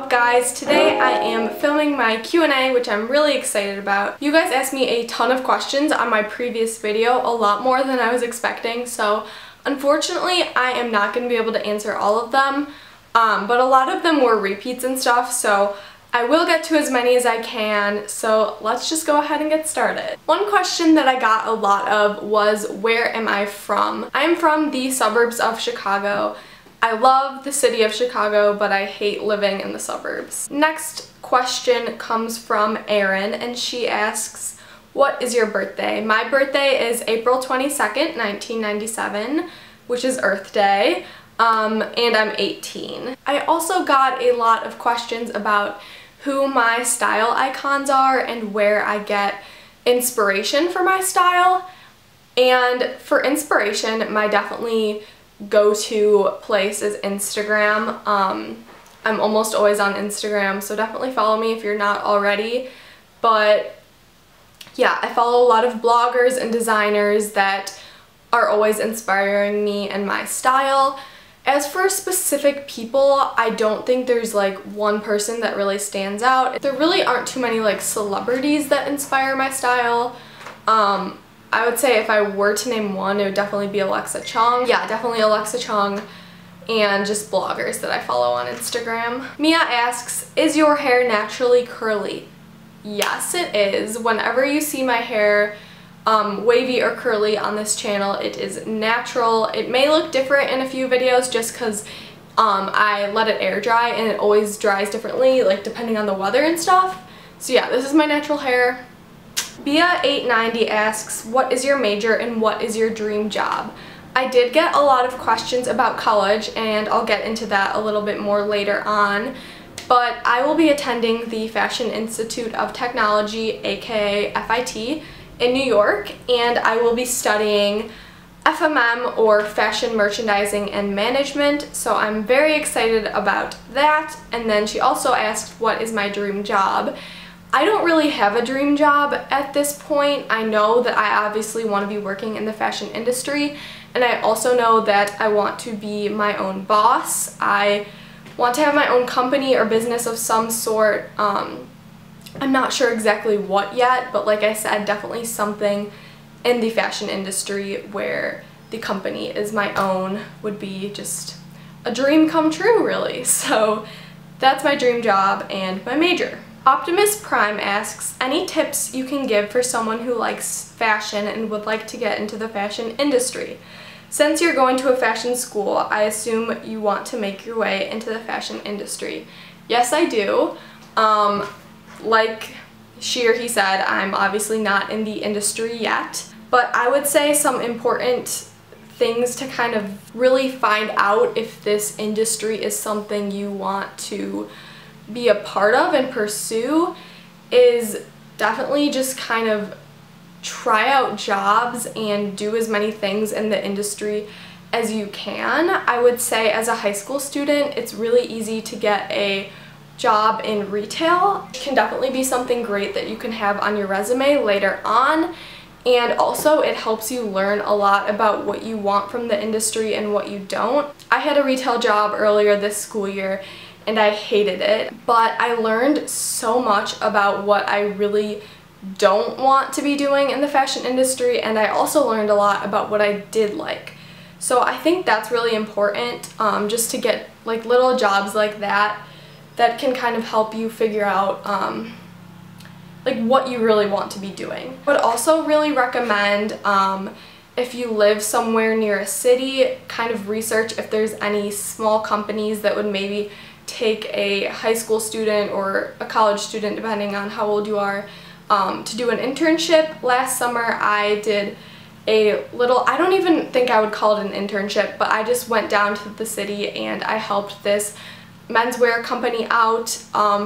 up, guys? Today I am filming my Q&A, which I'm really excited about. You guys asked me a ton of questions on my previous video, a lot more than I was expecting, so unfortunately I am not going to be able to answer all of them, but a lot of them were repeats and stuff, so I will get to as many as I can, so let's just go ahead and get started. One question that I got a lot of was, where am I from? I'm from the suburbs of Chicago. I love the city of Chicago, but I hate living in the suburbs. Next question comes from Erin, and she asks, what is your birthday? My birthday is April 22nd, 1997, which is Earth Day, and I'm 18. I also got a lot of questions about who my style icons are and where I get inspiration for my style. And for inspiration, my definitely go-to place is Instagram. I'm almost always on Instagram, so definitely follow me if you're not already. But yeah, I follow a lot of bloggers and designers that are always inspiring me and my style. As for specific people, I don't think there's like one person that really stands out. There really aren't too many like celebrities that inspire my style. I would say if I were to name one, it would definitely be Alexa Chung. Yeah, definitely Alexa Chung, and just bloggers that I follow on Instagram. Mia asks, is your hair naturally curly? Yes, it is. Whenever you see my hair wavy or curly on this channel, it is natural. It may look different in a few videos just because I let it air dry and it always dries differently, like depending on the weather and stuff. So yeah, this is my natural hair. Bia890 asks, what is your major and what is your dream job? I did get a lot of questions about college, and I'll get into that a little bit more later on, but I will be attending the Fashion Institute of Technology, aka FIT, in New York, and I will be studying FMM, or Fashion Merchandising and Management, so I'm very excited about that. And then she also asked, what is my dream job? I don't really have a dream job at this point. I know that I obviously want to be working in the fashion industry, and I also know that I want to be my own boss. I want to have my own company or business of some sort. I'm not sure exactly what yet, but like I said, definitely something in the fashion industry where the company is my own would be just a dream come true, really. So that's my dream job and my major. Optimus Prime asks, any tips you can give for someone who likes fashion and would like to get into the fashion industry? Since you're going to a fashion school, I assume you want to make your way into the fashion industry. Yes, I do. Like she or he said, I'm obviously not in the industry yet, but I would say some important things to kind of really find out if this industry is something you want to be a part of and pursue is definitely just kind of try out jobs and do as many things in the industry as you can. I would say as a high school student, it's really easy to get a job in retail. It can definitely be something great that you can have on your resume later on, and also it helps you learn a lot about what you want from the industry and what you don't. I had a retail job earlier this school year and I hated it, but I learned so much about what I really don't want to be doing in the fashion industry, and I also learned a lot about what I did like. So I think that's really important, just to get like little jobs like that that can kind of help you figure out like what you really want to be doing. I would also really recommend, if you live somewhere near a city, kind of research if there's any small companies that would maybe take a high school student or a college student, depending on how old you are, to do an internship. Last summer I did a little, I don't even think I would call it an internship, but I just went down to the city and I helped this menswear company out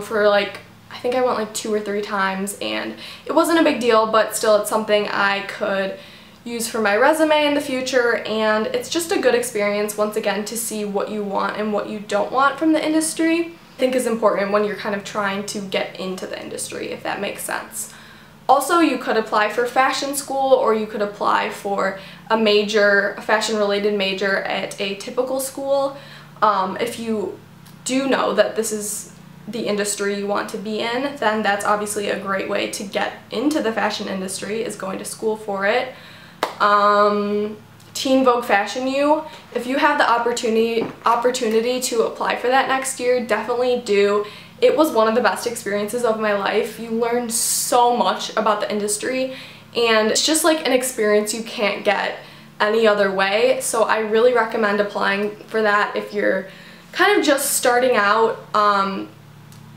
for like, I think I went like 2 or 3 times, and it wasn't a big deal, but still it's something I could use for my resume in the future, and it's just a good experience once again to see what you want and what you don't want from the industry. I think is important when you're kind of trying to get into the industry, if that makes sense. Also, you could apply for fashion school, or you could apply for a major, a fashion related major at a typical school. If you do know that this is the industry you want to be in, then that's obviously a great way to get into the fashion industry, is going to school for it. Teen Vogue Fashion U, if you have the opportunity to apply for that next year, definitely do. It was one of the best experiences of my life. You learn so much about the industry, and it's just like an experience you can't get any other way. So I really recommend applying for that if you're kind of just starting out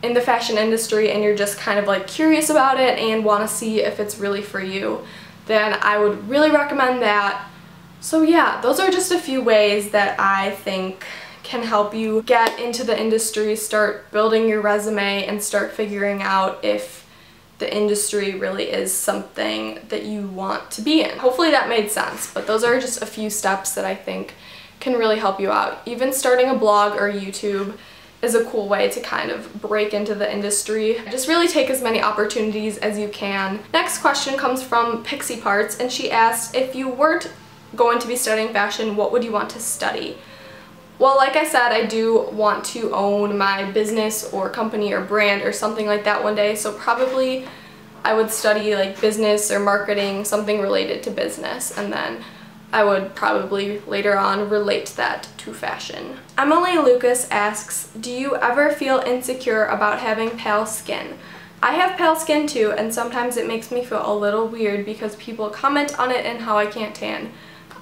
in the fashion industry and you're just kind of like curious about it and want to see if it's really for you. Then I would really recommend that. So yeah, those are just a few ways that I think can help you get into the industry, start building your resume, and start figuring out if the industry really is something that you want to be in. Hopefully that made sense, but those are just a few steps that I think can really help you out. Even starting a blog or YouTube is a cool way to kind of break into the industry. Just really take as many opportunities as you can. Next question comes from Pixie Parts, and she asked, if you weren't going to be studying fashion, what would you want to study? Well, like I said, I do want to own my business or company or brand or something like that one day, so probably I would study like business or marketing, something related to business, and then I would probably later on relate that to fashion. Emily Lucas asks, do you ever feel insecure about having pale skin? I have pale skin too, and sometimes it makes me feel a little weird because people comment on it and how I can't tan.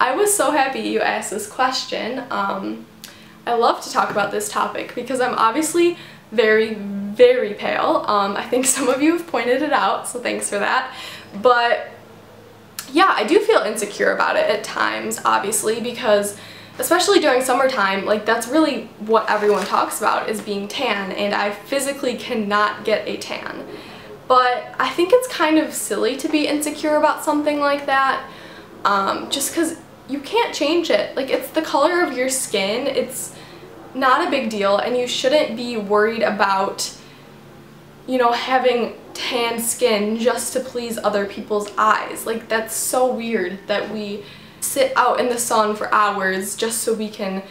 I was so happy you asked this question. I love to talk about this topic because I'm obviously very, very pale. I think some of you have pointed it out, so thanks for that. But yeah, I do feel insecure about it at times, obviously, because especially during summertime, like that's really what everyone talks about, is being tan, and I physically cannot get a tan. But I think it's kind of silly to be insecure about something like that, just because you can't change it. Like, it's the color of your skin. It's not a big deal, and you shouldn't be worried about, you know, having tan skin just to please other people's eyes. Like, that's so weird that we sit out in the sun for hours just so we can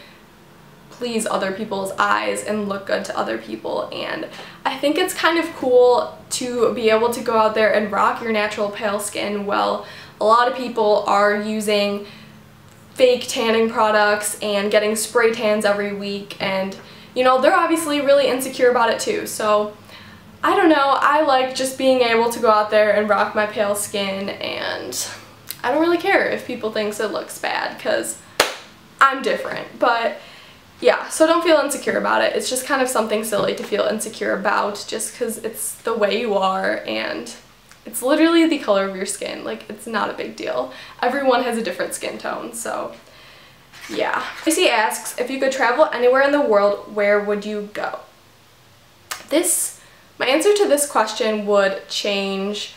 please other people's eyes and look good to other people. And I think it's kind of cool to be able to go out there and rock your natural pale skin. Well, a lot of people are using fake tanning products and getting spray tans every week, and you know, they're obviously really insecure about it too. So I don't know, I like just being able to go out there and rock my pale skin, and I don't really care if people think it looks bad because I'm different. But yeah, so don't feel insecure about it. It's just kind of something silly to feel insecure about just because it's the way you are, and it's literally the color of your skin. Like, it's not a big deal. Everyone has a different skin tone, so yeah. Tracy asks, if you could travel anywhere in the world, where would you go? My answer to this question would change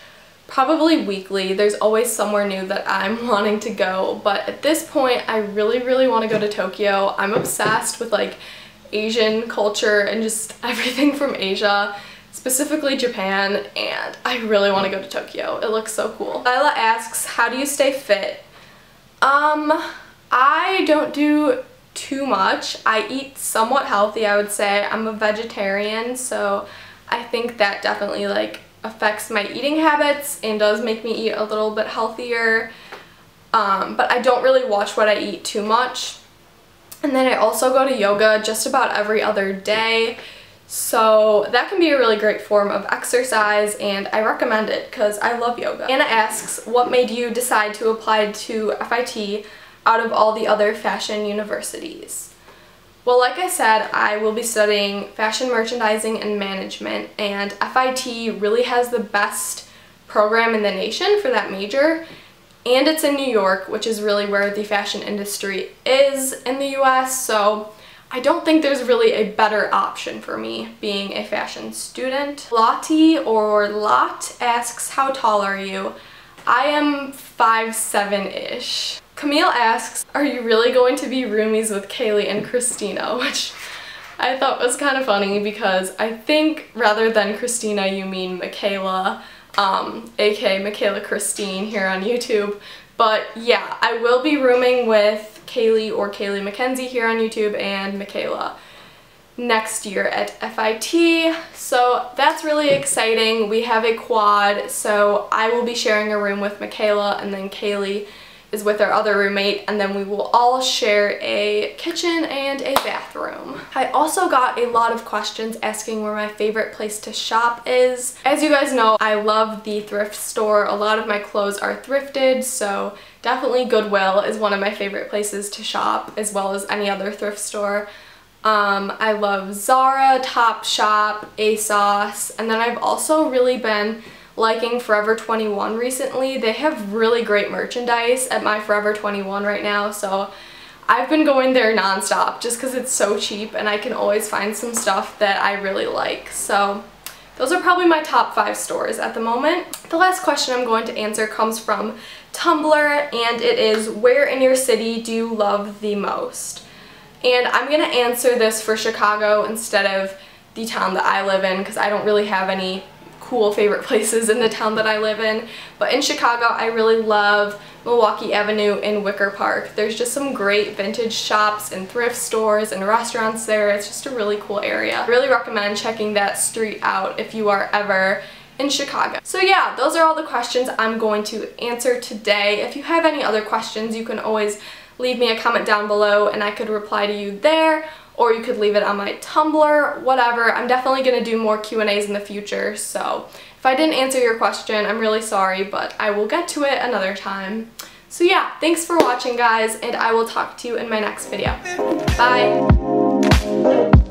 probably weekly. There's always somewhere new that I'm wanting to go, but at this point, I really, really want to go to Tokyo. I'm obsessed with like Asian culture and just everything from Asia, specifically Japan, and I really want to go to Tokyo. It looks so cool. Lila asks, how do you stay fit? I don't do too much. I eat somewhat healthy, I would say. I'm a vegetarian, so I think that definitely like affects my eating habits and does make me eat a little bit healthier. But I don't really watch what I eat too much. And then I also go to yoga just about every other day. So that can be a really great form of exercise, and I recommend it because I love yoga. Anna asks, what made you decide to apply to FIT out of all the other fashion universities? Well, like I said, I will be studying fashion merchandising and management, and FIT really has the best program in the nation for that major, and it's in New York, which is really where the fashion industry is in the US, so I don't think there's really a better option for me being a fashion student. Lottie or Lot asks, how tall are you? I am 5'7"-ish. Camille asks, are you really going to be roomies with Kaylee and Christina? Which I thought was kind of funny because I think rather than Christina you mean Michaela, aka Michaela Christine here on YouTube. But yeah, I will be rooming with Kaylee or Kaylee Mackenzie here on YouTube and Michaela. next year at FIT, so that's really exciting. We have a quad, so I will be sharing a room with Michaela, and then Kaylee is with our other roommate, and then we will all share a kitchen and a bathroom. I also got a lot of questions asking where my favorite place to shop is. As you guys know, I love the thrift store. A lot of my clothes are thrifted, so definitely Goodwill is one of my favorite places to shop, as well as any other thrift store. I love Zara, Topshop, ASOS, and then I've also really been liking Forever 21 recently. They have really great merchandise at my Forever 21 right now, so I've been going there nonstop just because it's so cheap and I can always find some stuff that I really like. So those are probably my top 5 stores at the moment. The last question I'm going to answer comes from Tumblr, and it is, where in your city do you love the most? And I'm going to answer this for Chicago instead of the town that I live in, because I don't really have any cool favorite places in the town that I live in. But in Chicago, I really love Milwaukee Avenue in Wicker Park. There's just some great vintage shops and thrift stores and restaurants there. It's just a really cool area. I really recommend checking that street out if you are ever in Chicago. So yeah, those are all the questions I'm going to answer today. If you have any other questions, you can always leave me a comment down below and I could reply to you there, or you could leave it on my Tumblr, whatever. I'm definitely going to do more Q&As in the future, so if I didn't answer your question, I'm really sorry, but I will get to it another time. So yeah, thanks for watching, guys, and I will talk to you in my next video. Bye!